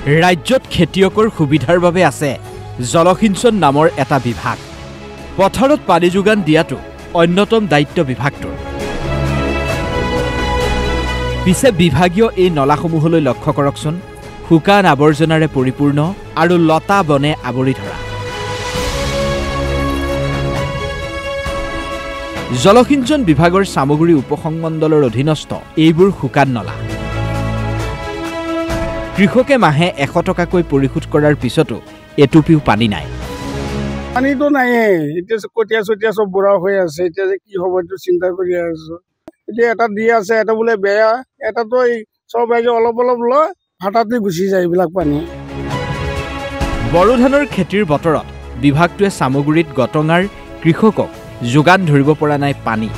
ৰাজ্যত খেতিয়কৰ সুবিধাৰ বাবে আছে জলসিঞ্চন নামৰ এটা বিভাগ। পথাৰত পানী যোগান দিয়াটো অন্যতম দায়িত্ব বিভাগটোৰ। পিছে বিভাগীয় এই নলাসমূহলৈ লক্ষ্য কৰকচোন, শুকান আৱৰ্জনাৰে পৰিপূৰ্ণ আৰু লতা বনে আৱৰি ধৰা। জলসিঞ্চন বিভাগৰ চামগুৰি উপসংমণ্ডলৰ অধীনস্থ এইবোৰ শুকান নলা। কৃষকে মাহে 100 টকাকৈ পৰিশোধ কৰাৰ পিছতো এটুপিও পানী নাই। পানীটো নাইয়ে, এতিয়া কঠীয়া চঠীয়া চব বুঢ়া হৈ আছে। এতিয়া যে কি হ'ব এইটো চিন্তা কৰি আছো। এতিয়া এটা দি আছে, এটা বোলে বেয়া, এটাতো চব ৰাইজে অলপ অলপ লয়, হঠাতে গুচি যায় এইবিলাক পানী। বড়ো ধানৰ খেতিৰ বতৰত বিভাগটোৱে চামগুৰিত গটঙাৰ কৃষকক যোগান ধৰিব পৰা নাই পানী।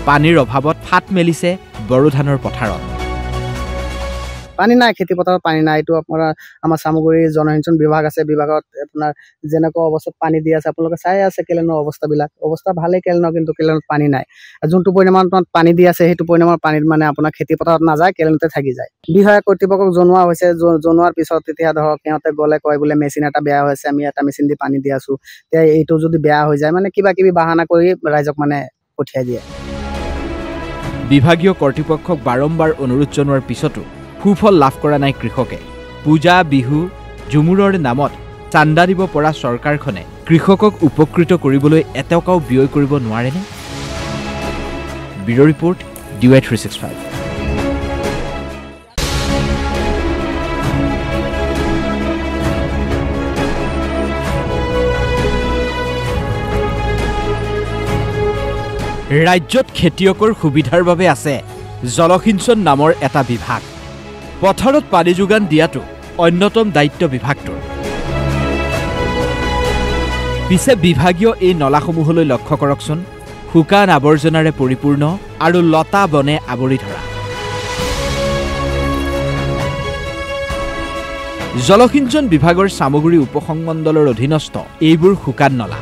পানীৰ অভাৱত ফাট মেলিছে বড়ো ধানৰ পথাৰত। পানী নাই, খেতি পথাৰত পানী নাই। এইটো আপোনাৰ আমাৰ চামগুৰি জলসিঞ্চন বিভাগ আছে, বিভাগত আপোনাৰ যেনেকুৱা অৱস্থাত পানী দি আছে আপোনালোকে চাই আছে কেলেনৰ অৱস্থাবিলাক। অৱস্থা ভালেই কেলেনৰ, কিন্তু কেলেনত পানী নাই। যোনটো পৰিমাণত পানী দি আছে সেইটো পৰিমাণৰ পানীত মানে আপোনাৰ খেতি পথাৰত নাযায়, কেলেনতে থাকি যায়। বিষয়া কৰ্তৃপক্ষক জনোৱা হৈছে, জনোৱাৰ পিছত তেতিয়া ধৰক সিহঁতে গ'লে কয় বোলে মেচিন এটা বেয়া হৈছে, আমি এটা মেচিন দি পানী দি আছো। তেতিয়া এইটো যদি বেয়া হৈ যায় মানে কিবা কিবি বাহানা কৰি ৰাইজক মানে পঠিয়াই দিয়ে। বিভাগীয় কৰ্তৃপক্ষক বাৰম্বাৰ অনুৰোধ জনোৱাৰ পিছতো সুফল লাভ কৰা নাই কৃষকে। পূজা, বিহু, ঝুমুৰৰ নামত চান্দা দিব পৰা চৰকাৰখনে কৃষকক উপকৃত কৰিবলৈ এটকাও ব্যয় কৰিব নোৱাৰেনে? Bureau' report, DY 365। ৰাজ্যত খেতিয়কৰ সুবিধাৰ বাবে আছে জলসিঞ্চন নামৰ এটা বিভাগ। পথাৰত পানী যোগান দিয়াটো অন্যতম দায়িত্ব বিভাগটোৰ। পিছে বিভাগীয় এই নলাসমূহলৈ লক্ষ্য কৰকচোন, শুকান আৱৰ্জনাৰে পৰিপূৰ্ণ আৰু লতা বনে আৱৰি ধৰা। জলসিঞ্চন বিভাগৰ চামগুৰি উপসংমণ্ডলৰ অধীনস্থ এইবোৰ শুকান নলা।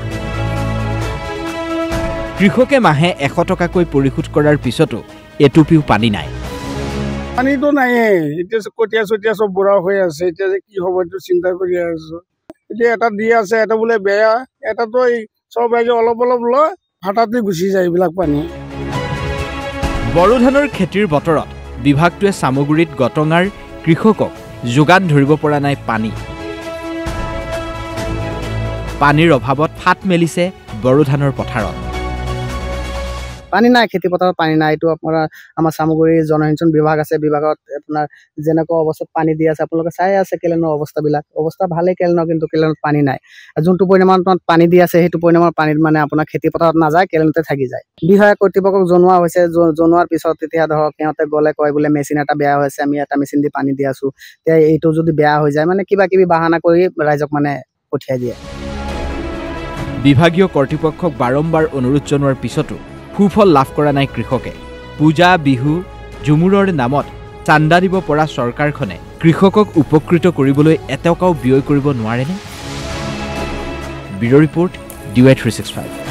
কৃষকে মাহে 100 টকাকৈ পৰিশোধ কৰাৰ পিছতো এটুপিও পানী নাই। পানীটো নাইয়ে, এতিয়া কঠীয়া চঠীয়া চব বুঢ়া হৈ আছে। এতিয়া যে কি হ'ব এইটো চিন্তা কৰি আছো। এতিয়া এটা দি আছে, এটা বোলে বেয়া, এটাতো চব ৰাইজে অলপ অলপ লয়, হঠাতে গুচি যায় এইবিলাক পানী। বড়ো ধানৰ খেতিৰ বতৰত বিভাগটোৱে চামগুৰিত গটঙাৰ কৃষকক যোগান ধৰিব পৰা নাই পানী। পানীৰ অভাৱত ফাট মেলিছে বড়ো ধানৰ পথাৰত। পানী নাই, খেতি পথাৰত পানী নাই। এইটো আপোনাৰ আমাৰ চামগুৰি জলসিঞ্চন বিভাগ আছে, বিভাগত আপোনাৰ যেনেকুৱা অৱস্থাত পানী দি আছে আপোনালোকে চাই আছে কেলেনৰ অৱস্থাবিলাক। অৱস্থা ভালেই কেলেনৰ, কিন্তু কেলেনত পানী নাই। যোনটো পৰিমাণত পানী দি আছে সেইটো পৰিমাণৰ পানীত মানে আপোনাৰ খেতি পথাৰত নাযায়, কেলেনতে থাকি যায়। বিষয়া কৰ্তৃপক্ষক জনোৱা হৈছে, জনোৱাৰ পিছত তেতিয়া ধৰক সিহঁতে গ'লে কয় বোলে মেচিন এটা বেয়া হৈছে, আমি এটা মেচিন দি পানী দি আছো। তেতিয়া এইটো যদি বেয়া হৈ যায় মানে কিবা কিবি বাহানা কৰি ৰাইজক মানে পঠিয়াই দিয়ে। বিভাগীয় কৰ্তৃপক্ষক বাৰম্বাৰ অনুৰোধ জনোৱাৰ পিছতো সুফল লাভ কৰা নাই কৃষকে। পূজা, বিহু, ঝুমুৰৰ নামত চান্দা দিব পৰা চৰকাৰখনে কৃষকক উপকৃত কৰিবলৈ এটকাও ব্যয় কৰিব নোৱাৰেনে? Bureau' report, DY 365।